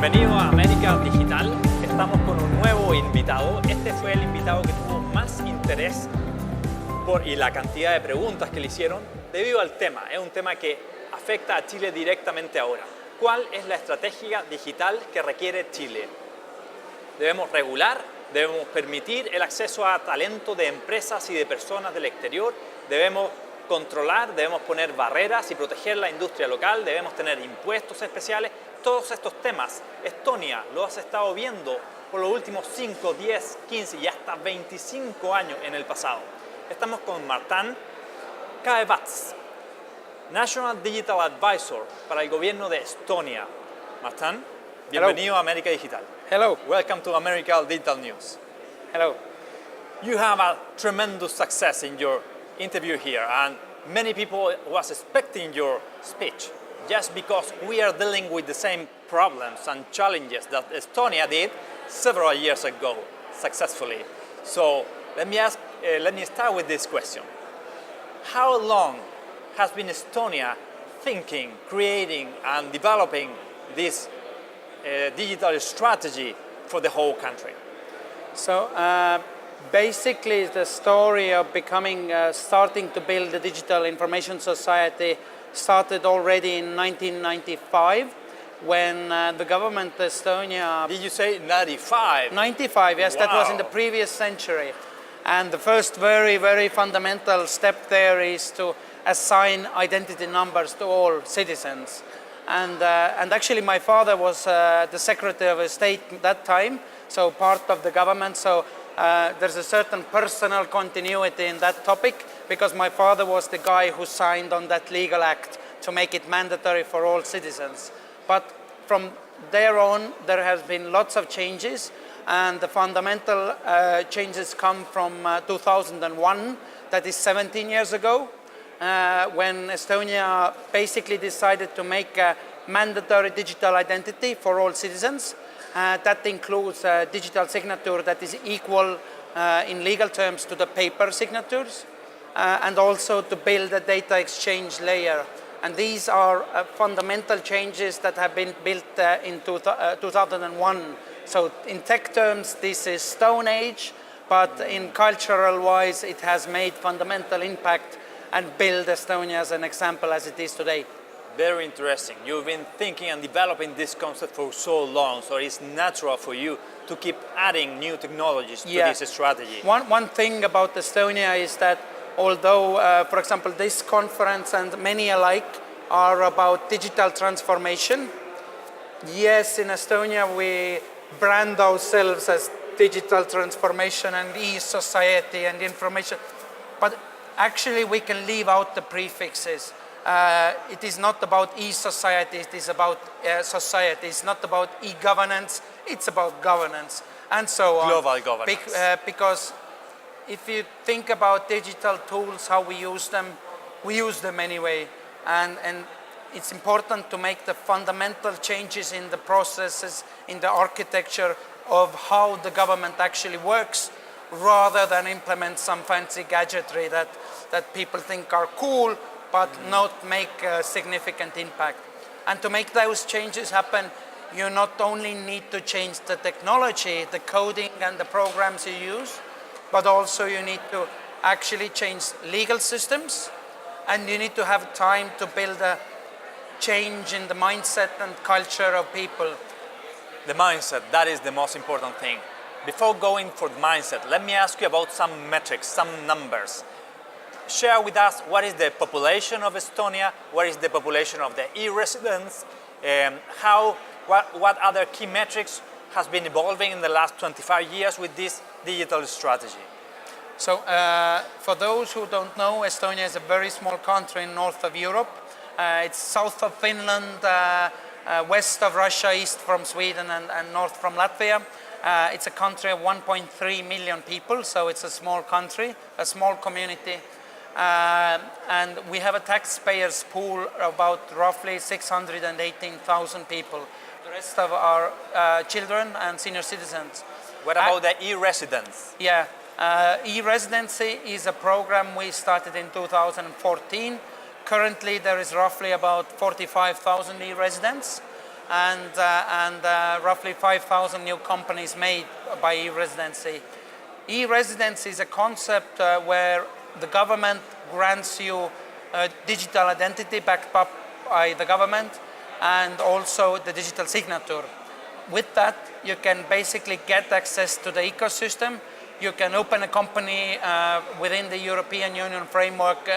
Bienvenido a América Digital. Estamos con un nuevo invitado. Este fue el invitado que tuvo más interés y la cantidad de preguntas que le hicieron debido al tema. Es un tema que afecta a Chile directamente ahora. ¿Cuál es la estrategia digital que requiere Chile? Debemos regular, debemos permitir el acceso a talento de empresas y de personas del exterior, debemos controlar, debemos poner barreras y proteger la industria local, debemos tener impuestos especiales. Todos estos temas, Estonia lo has estado viendo por los últimos 5, 10, 15 y hasta 25 años en el pasado. Estamos con Marten Kaevats, National Digital Advisor para el gobierno de Estonia. Marten, bienvenido a América Digital. Hello. Welcome to America Digital News. Hello. You have a tremendous success in your interview here, and many people was expecting your speech just because we are dealing with the same problems and challenges that Estonia did several years ago successfully. So let me start with this question. How long has been Estonia thinking, creating and developing this digital strategy for the whole country? So basically the story of starting to build a digital information society started already in 1995 when the government of Estonia... Did you say 95? 95, yes, wow. That was in the previous century. And the first very, very fundamental step there is to assign identity numbers to all citizens. And actually my father was the Secretary of State at that time, so part of the government. So there's a certain personal continuity in that topic because my father was the guy who signed on that legal act to make it mandatory for all citizens. But from there on, there has been lots of changes, and the fundamental changes come from 2001, that is 17 years ago, when Estonia basically decided to make a mandatory digital identity for all citizens. That includes a digital signature that is equal in legal terms to the paper signatures, and also to build a data exchange layer. And these are fundamental changes that have been built in 2001. So in tech terms, this is Stone Age, but in cultural wise, it has made fundamental impact and built Estonia as an example as it is today. Very interesting. You've been thinking and developing this concept for so long, so it's natural for you to keep adding new technologies to this strategy. One thing about Estonia is that although, for example, this conference and many alike are about digital transformation, yes, in Estonia we brand ourselves as digital transformation and e-society and information, but actually we can leave out the prefixes. It is not about e-society, it is about society. It's not about e-governance, it's about governance, and so on. Global governance. Because if you think about digital tools, how we use them anyway. And it's important to make the fundamental changes in the processes, in the architecture of how the government actually works, rather than implement some fancy gadgetry that people think are cool, but not make a significant impact. And to make those changes happen, you not only need to change the technology, the coding and the programs you use, but also you need to actually change legal systems, and you need to have time to build a change in the mindset and culture of people. The mindset, that is the most important thing. Before going for the mindset, let me ask you about some metrics, some numbers. Share with us what is the population of Estonia, what is the population of the e-residents, what other key metrics has been evolving in the last 25 years with this digital strategy. So for those who don't know, Estonia is a very small country in north of Europe. It's south of Finland, west of Russia, east from Sweden and north from Latvia. It's a country of 1.3 million people, so it's a small country, a small community. And we have a taxpayers pool of about roughly 618,000 people. The rest of our children and senior citizens. What about the e-residents? Yeah, e-residency is a program we started in 2014. Currently there is roughly about 45,000 e-residents. and roughly 5,000 new companies made by e-residency. E-residency is a concept where the government grants you a digital identity backed up by the government and also the digital signature. With that, you can basically get access to the ecosystem. You can open a company within the European Union framework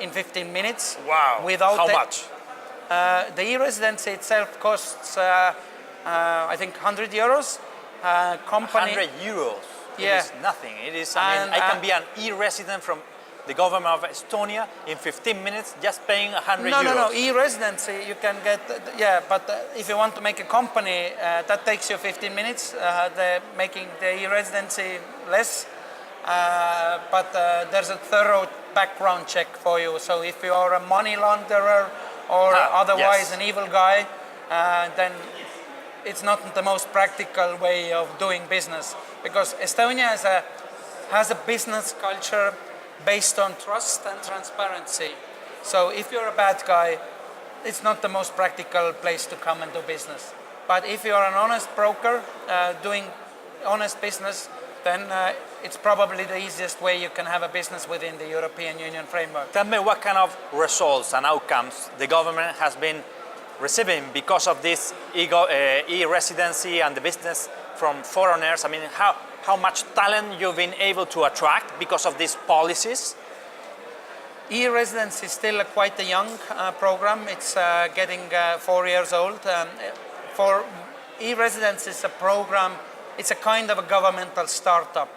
in 15 minutes. Wow. Without How much? The e-residency itself costs, I think, 100 euros. Company, 100 euros. Yeah. It is nothing. It is. I mean, I can be an e-resident from the government of Estonia in 15 minutes, just paying 100 euros. No. E-residency you can get. Yeah, but if you want to make a company, that takes you 15 minutes. Making the e-residency less. But there's a thorough background check for you. So if you are a money launderer or otherwise an evil guy, then it's not the most practical way of doing business, because Estonia has a business culture based on trust and transparency. So if you're a bad guy, it's not the most practical place to come and do business. But if you're an honest broker doing honest business, then it's probably the easiest way you can have a business within the European Union framework. Tell me what kind of results and outcomes the government has been receiving because of this e-residency and the business from foreigners. I mean, how much talent you've been able to attract because of these policies? E-residency is still quite a young program. It's getting 4 years old. For e-residency is a program, it's a kind of a governmental startup.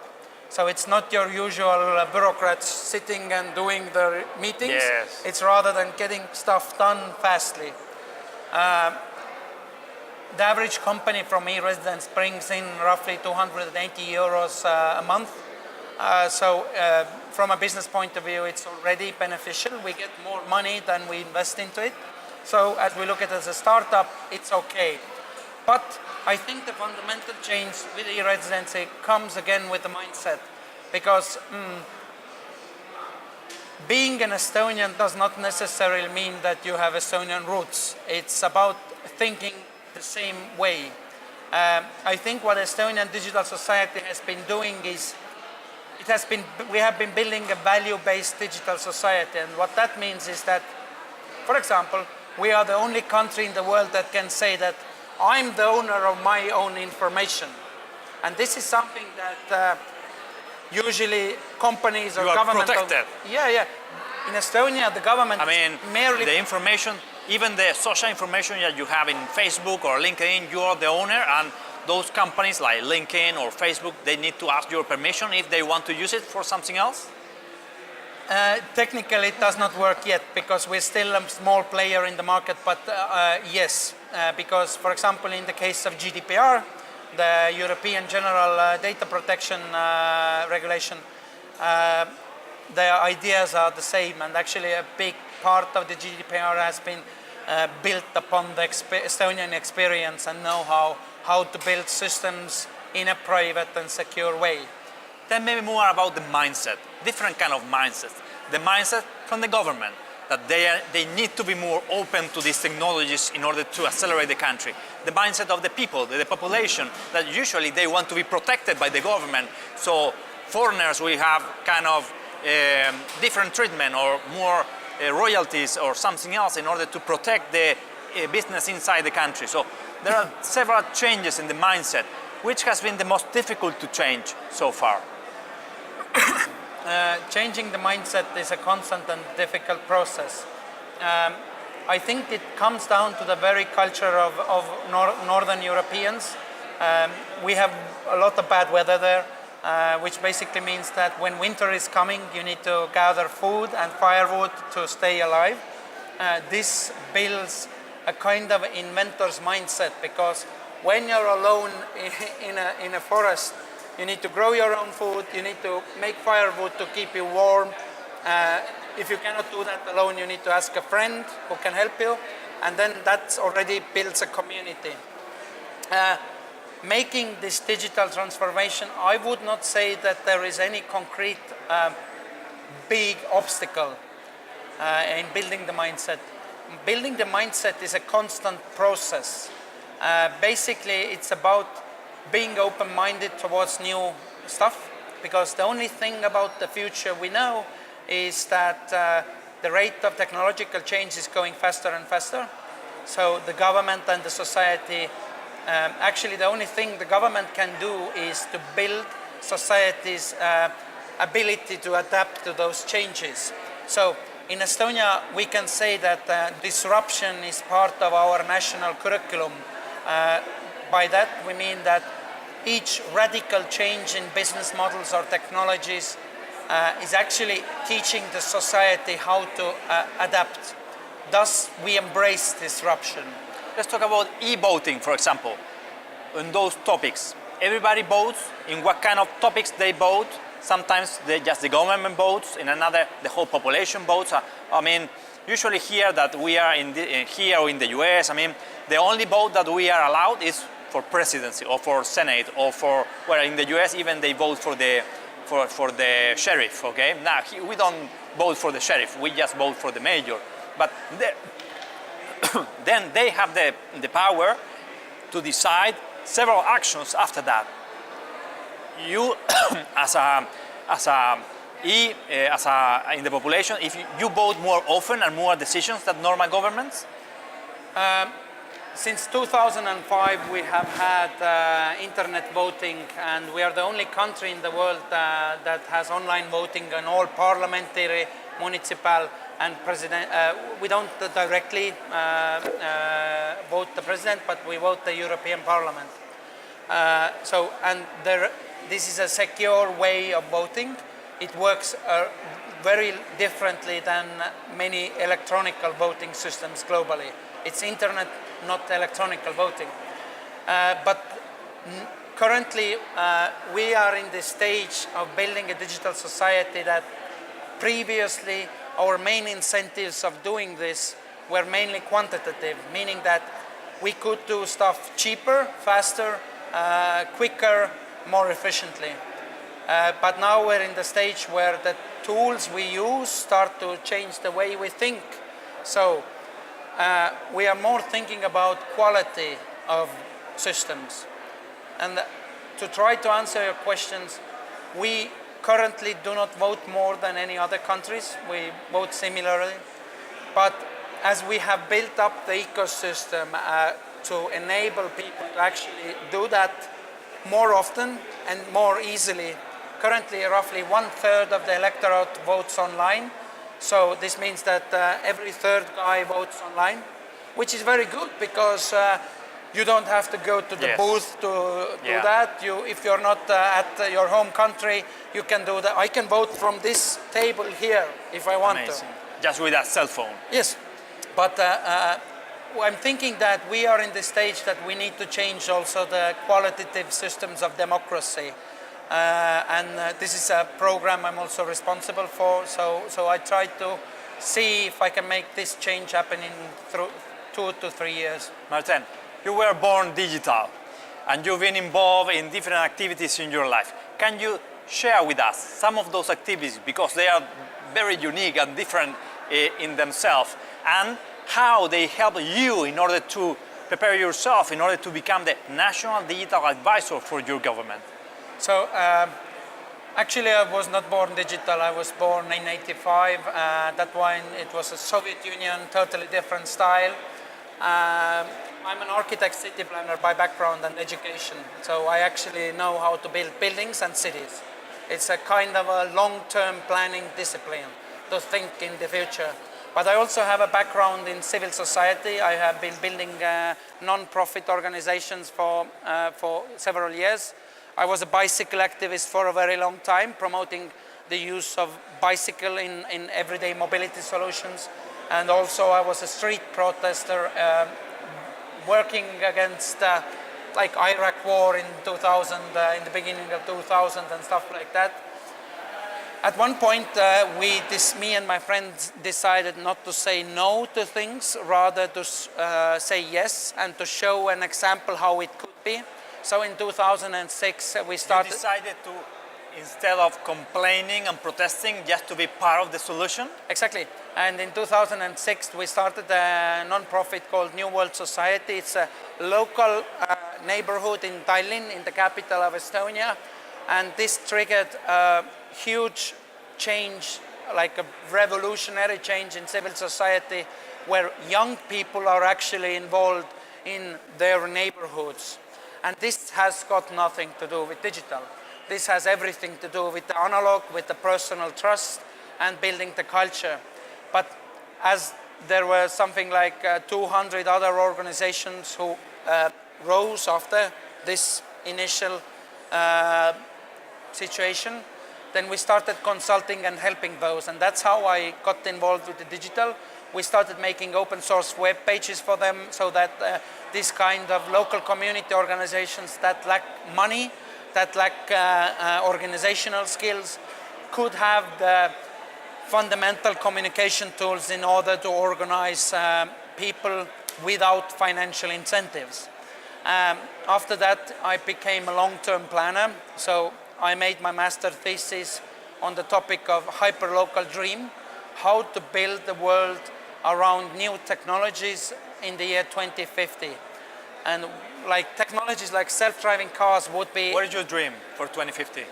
So it's not your usual bureaucrats sitting and doing the meetings. Yes. It's rather than getting stuff done fastly. The average company from e-residence brings in roughly 280 euros a month. So from a business point of view, it's already beneficial. We get more money than we invest into it. So as we look at it as a startup, it's okay. But I think the fundamental change with e-residency comes again with the mindset, because being an Estonian does not necessarily mean that you have Estonian roots. It's about thinking the same way. I think what Estonian digital society has been doing is we have been building a value-based digital society, and what that means is that, for example, we are the only country in the world that can say that I'm the owner of my own information, and this is something that usually companies or government. You are protected. Yeah. In Estonia, the government. I mean, merely the information, even the social information that you have in Facebook or LinkedIn, you are the owner, and those companies like LinkedIn or Facebook, they need to ask your permission if they want to use it for something else? Technically, it does not work yet because we're still a small player in the market, but yes, because, for example, in the case of GDPR, the European General Data Protection Regulation, the ideas are the same, and actually a big part of the GDPR has been built upon the Estonian experience and know-how, how to build systems in a private and secure way. Then maybe more about the mindset, different kind of mindsets. The mindset from the government, that they need to be more open to these technologies in order to accelerate the country. The mindset of the people, the population, that usually they want to be protected by the government. So foreigners will have kind of different treatment or more royalties or something else in order to protect the business inside the country. So there are several changes in the mindset. Which has been the most difficult to change so far? Changing the mindset is a constant and difficult process. I think it comes down to the very culture of Northern Europeans. We have a lot of bad weather there, which basically means that when winter is coming, you need to gather food and firewood to stay alive. This builds a kind of inventor's mindset, because when you're alone in a forest, you need to grow your own food, you need to make firewood to keep you warm. If you cannot do that alone, you need to ask a friend who can help you, and then that already builds a community. Making this digital transformation, I would not say that there is any concrete big obstacle in building the mindset. building the mindset is a constant process. Basically, it's about being open-minded towards new stuff, because the only thing about the future we know is that the rate of technological change is going faster and faster. So the government and the society, actually the only thing the government can do is to build society's ability to adapt to those changes. So in Estonia, we can say that disruption is part of our national curriculum. By that, we mean that each radical change in business models or technologies is actually teaching the society how to adapt. Thus, we embrace disruption. Let's talk about e-voting, for example. On those topics, everybody votes. In what kind of topics they vote? Sometimes just the government votes. In another, the whole population votes. I mean, usually here that we are here or in the US, I mean, the only vote that we are allowed is for presidency or for Senate or for, well, in the US even they vote for the sheriff. Okay, now we don't vote for the sheriff. We just vote for the mayor. But then they have the power to decide several actions after that. You, in the population, if you vote more often and more decisions than normal governments? Since 2005, we have had internet voting, and we are the only country in the world that has online voting on all parliamentary, municipal, and president. We don't directly vote the president, but we vote the European Parliament. This is a secure way of voting. It works very differently than many electronic voting systems globally. It's internet, not electronic voting. But currently, we are in the stage of building a digital society that previously our main incentives of doing this were mainly quantitative, meaning that we could do stuff cheaper, faster, quicker, more efficiently. But now we're in the stage where the tools we use start to change the way we think. So we are more thinking about quality of systems. And to try to answer your questions, we currently do not vote more than any other countries. We vote similarly. But as we have built up the ecosystem to enable people to actually do that more often and more easily, currently roughly 1/3 of the electorate votes online. So this means that every third guy votes online, which is very good because you don't have to go to the booth to do that. If you're not at your home country, you can do that. I can vote from this table here if I want to. Just with a cell phone. Yes, but I'm thinking that we are in the stage that we need to change also the qualitative systems of democracy. This is a program I'm also responsible for, so I try to see if I can make this change happen in 2 to 3 years. Marten, you were born digital and you've been involved in different activities in your life. Can you share with us some of those activities, because they are very unique and different in themselves, and how they help you in order to prepare yourself in order to become the National Digital Advisor for your government? So actually I was not born digital. I was born in '85. That one, it was a Soviet Union, totally different style. I'm an architect, city planner by background and education. So I actually know how to build buildings and cities. It's a kind of a long-term planning discipline to think in the future. But I also have a background in civil society. I have been building non-profit organizations for several years. I was a bicycle activist for a very long time, promoting the use of bicycle in everyday mobility solutions. And also I was a street protester working against like Iraq war in 2000, in the beginning of 2000 and stuff like that. At one point, me and my friends decided not to say no to things, rather to say yes and to show an example how it could be. So in 2006, we started. You decided to instead of complaining and protesting, just to be part of the solution? Exactly. And in 2006, we started a non-profit called New World Society. It's a local neighborhood in Tallinn, in the capital of Estonia. And this triggered a huge change, like a revolutionary change in civil society, where young people are actually involved in their neighborhoods. And this has got nothing to do with digital. This has everything to do with the analog, with the personal trust, and building the culture. But as there were something like 200 other organizations who rose after this initial situation, then we started consulting and helping those. And that's how I got involved with the digital. We started making open source web pages for them so that this kind of local community organizations that lack money, that lack organizational skills, could have the fundamental communication tools in order to organize people without financial incentives. After that, I became a long-term planner. So I made my master thesis on the topic of hyperlocal dream, how to build the world around new technologies in the year 2050. And like technologies like self-driving cars would be... What is your dream for 2050?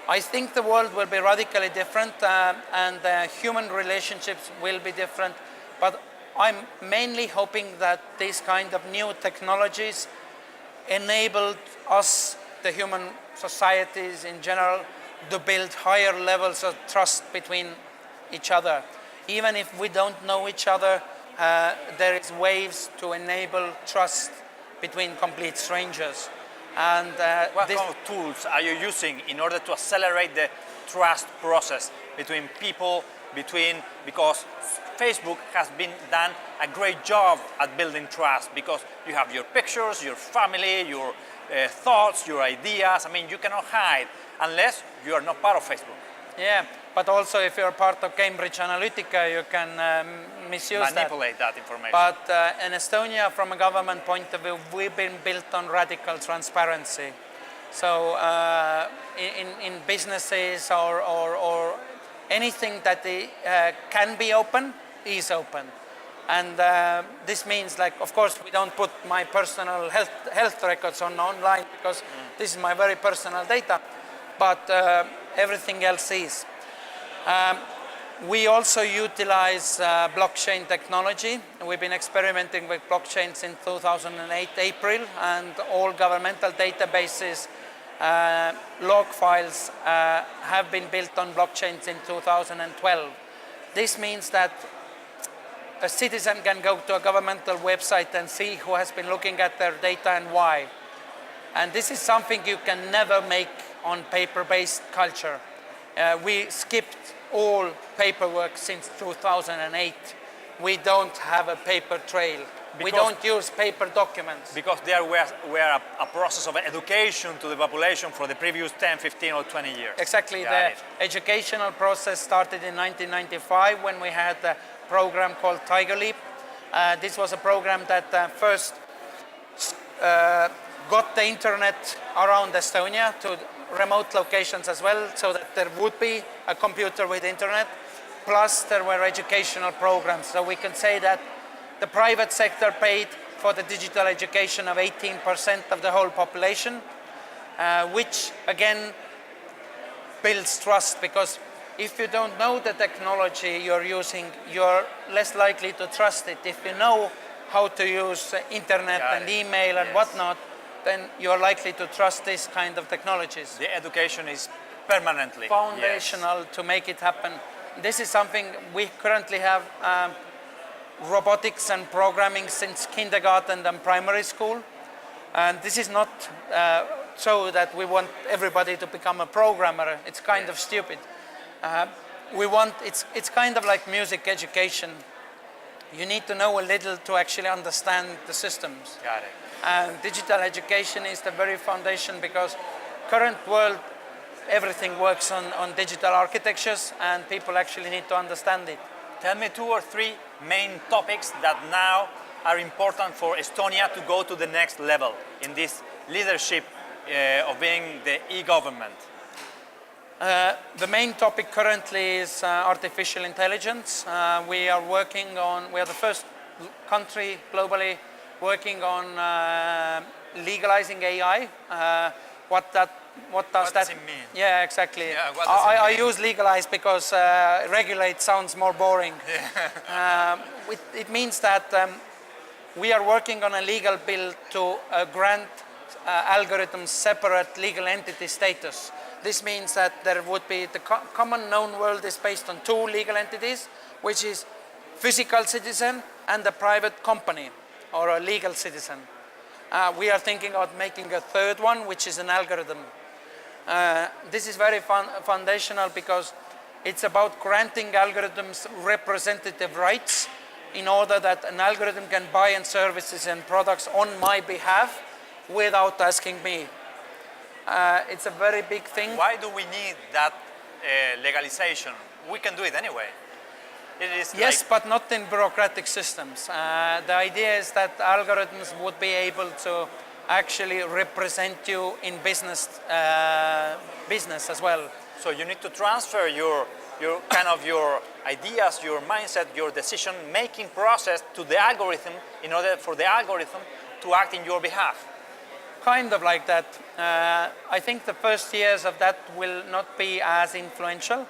I think the world will be radically different and human relationships will be different. But I'm mainly hoping that these kind of new technologies enabled us, the human societies in general, to build higher levels of trust between each other. Even if we don't know each other, there is ways to enable trust between complete strangers. And what kind of tools are you using in order to accelerate the trust process between people, because Facebook has been done a great job at building trust, because you have your pictures, your family, your thoughts, your ideas. I mean, you cannot hide unless you are not part of Facebook. Yeah, but also if you're part of Cambridge Analytica, you can manipulate that information. But in Estonia, from a government point of view, we've been built on radical transparency. So in businesses or anything that can be open is open. And this means, like, of course, we don't put my personal health records online because this is my very personal data, but everything else is. We also utilize blockchain technology. We've been experimenting with blockchain since 2008, April, and all governmental databases, log files have been built on blockchains in 2012. This means that a citizen can go to a governmental website and see who has been looking at their data and why. And this is something you can never make on paper-based culture. We skipped all paperwork since 2008. We don't have a paper trail. We don't use paper documents. Because there were a process of education to the population for the previous 10, 15 or 20 years. Exactly. The educational process started in 1995 when we had a program called Tiger Leap. This was a program that first got the internet around Estonia to remote locations as well, so that there would be a computer with internet. Plus there were educational programs. So we can say that the private sector paid for the digital education of 18% of the whole population, which again builds trust, because if you don't know the technology you're using, you're less likely to trust it. If you know how to use internet and email and whatnot, then you're likely to trust this kind of technologies. The education is permanently foundational to make it happen. This is something we currently have robotics and programming since kindergarten and primary school. And this is not so that we want everybody to become a programmer. It's kind of stupid. It's kind of like music education. You need to know a little to actually understand the systems. Got it. And digital education is the very foundation, because current world, everything works on digital architectures and people actually need to understand it. Tell me 2 or 3 main topics that now are important for Estonia to go to the next level in this leadership of being the e-government. The main topic currently is artificial intelligence. We are the first country globally working on legalizing AI. What does it mean? Yeah, exactly. Yeah, what does it I mean? use legalize because regulate sounds more boring. Yeah. It means that we are working on a legal bill to grant algorithms separate legal entity status. This means that there would be the common known world is based on two legal entities, which is physical citizen and a private company or a legal citizen. We are thinking about making a third one, which is an algorithm. This is very foundational because it's about granting algorithms representative rights in order that an algorithm can buy and services and products on my behalf without asking me. It's a very big thing. Why do we need that legalization? We can do it anyway. It is Yes, like... but not in bureaucratic systems. The idea is that algorithms would be able to actually represent you in business as well. So you need to transfer your ideas, your mindset, your decision-making process to the algorithm in order for the algorithm to act in your behalf. Kind of like that. I think the first years of that will not be as influential,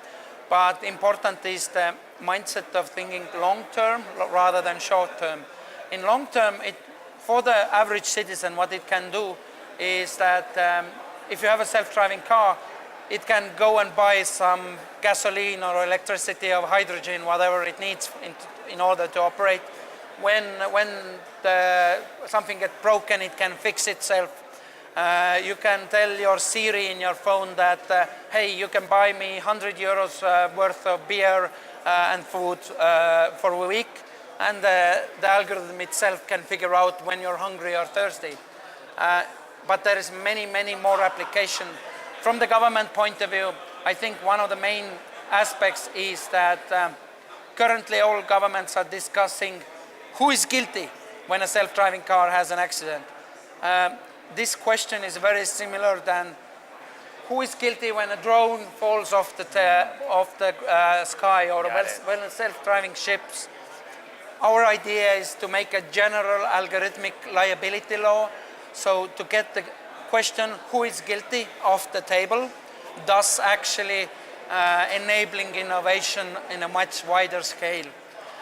but important is the mindset of thinking long-term rather than short-term. In long-term, for the average citizen, what it can do is that if you have a self-driving car, it can go and buy some gasoline or electricity or hydrogen, whatever it needs in order to operate. When something gets broken, it can fix itself. You can tell your Siri in your phone that, hey, you can buy me 100 euros worth of beer and food for a week, and the algorithm itself can figure out when you're hungry or thirsty. But there is many more applications. From the government point of view, I think one of the main aspects is that currently all governments are discussing who is guilty when a self-driving car has an accident. This question is very similar than who is guilty when a drone falls off the sky or when a self-driving ships. Our idea is to make a general algorithmic liability law, so to get the question who is guilty off the table, thus actually enabling innovation in a much wider scale.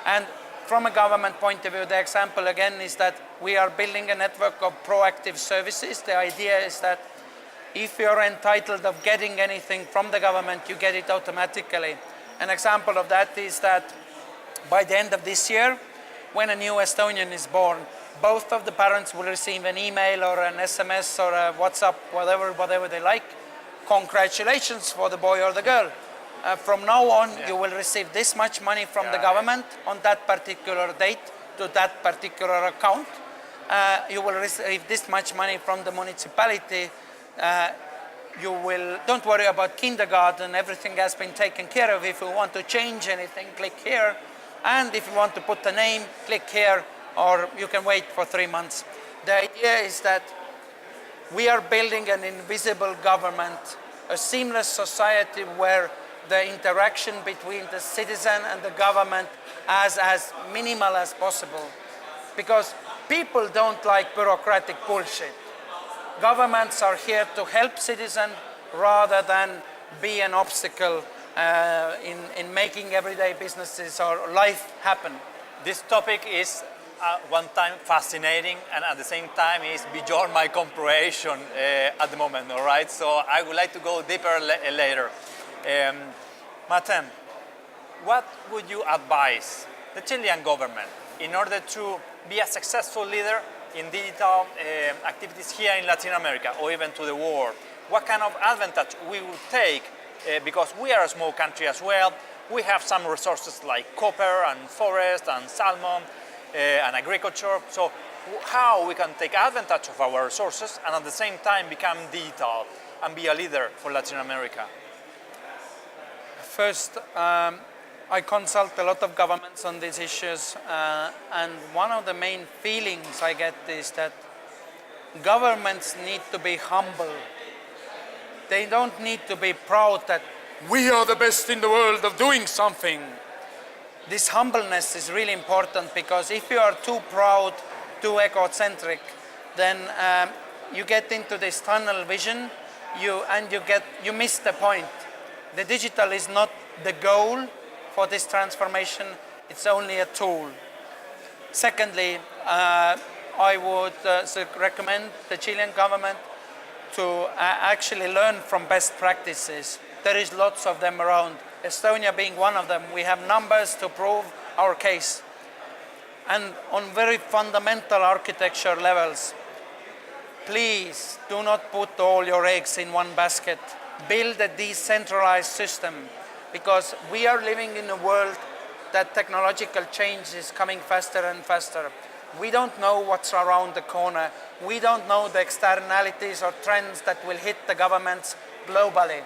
And from a government point of view, the example again is that we are building a network of proactive services. The idea is that if you're entitled of getting anything from the government, you get it automatically. An example of that is that by the end of this year, when a new Estonian is born, both of the parents will receive an email or an SMS or a WhatsApp, whatever they like. Congratulations for the boy or the girl. From now on, you will receive this much money from the government on that particular date to that particular account. You will receive this much money from the municipality. Don't worry about kindergarten, everything has been taken care of. If you want to change anything, click here. And if you want to put a name, click here, or you can wait for 3 months. The idea is that we are building an invisible government, a seamless society where the interaction between the citizen and the government as minimal as possible. Because people don't like bureaucratic bullshit. Governments are here to help citizens rather than be an obstacle in making everyday businesses or life happen. This topic is one time fascinating and at the same time is beyond my comprehension at the moment, all right? So I would like to go deeper later. Marten, what would you advise the Chilean government in order to be a successful leader in digital activities here in Latin America or even to the world? What kind of advantage we would take because we are a small country as well. We have some resources like copper and forest and salmon and agriculture. So how we can take advantage of our resources and at the same time become digital and be a leader for Latin America? First, I consult a lot of governments on these issues, and one of the main feelings I get is that governments need to be humble. They don't need to be proud that we are the best in the world of doing something. This humbleness is really important, because if you are too proud, too egocentric, then you get into this tunnel vision, you miss the point. The digital is not the goal for this transformation, it's only a tool. Secondly, I would recommend the Chilean government to actually learn from best practices. There is lots of them around, Estonia being one of them. We have numbers to prove our case. And on very fundamental architecture levels, please do not put all your eggs in one basket. Build a decentralized system, because we are living in a world that technological change is coming faster and faster. We don't know what's around the corner. We don't know the externalities or trends that will hit the governments globally.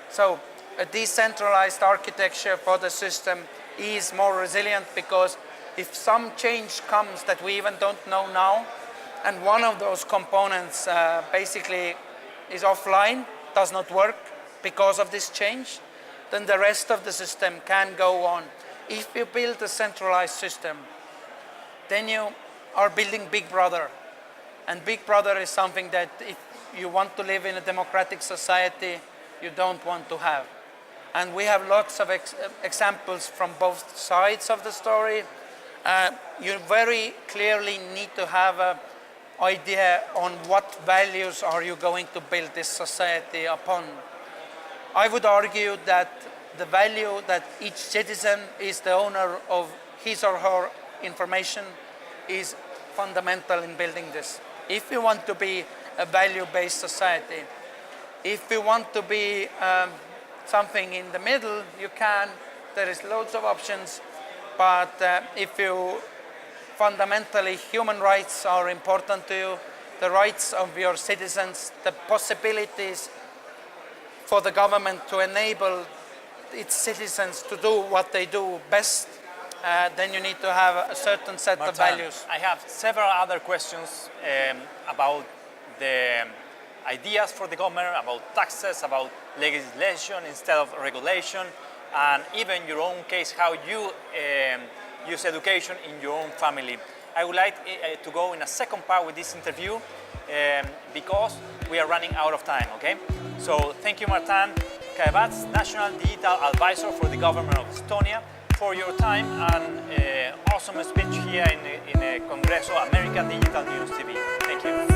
So a decentralized architecture for the system is more resilient, because if some change comes that we even don't know now, and one of those components basically is offline, does not work because of this change, then the rest of the system can go on. If you build a centralized system, then you are building Big Brother. And Big Brother is something that if you want to live in a democratic society, you don't want to have. And we have lots of examples from both sides of the story. You very clearly need to have an idea on what values are you going to build this society upon. I would argue that the value that each citizen is the owner of his or her information is fundamental in building this. If you want to be a value-based society, if you want to be something in the middle, you can. There is loads of options, but if you fundamentally, human rights are important to you, the rights of your citizens, the possibilities for the government to enable its citizens to do what they do best, then you need to have a certain set of values. I have several other questions about the ideas for the government, about taxes, about legislation instead of regulation, and even your own case, how you use education in your own family. I would like to go in a second part with this interview because we are running out of time, okay? So thank you, Marten Kaevats, National Digital Advisor for the Government of Estonia, for your time and awesome speech here in Conversa, American Digital News TV. Thank you.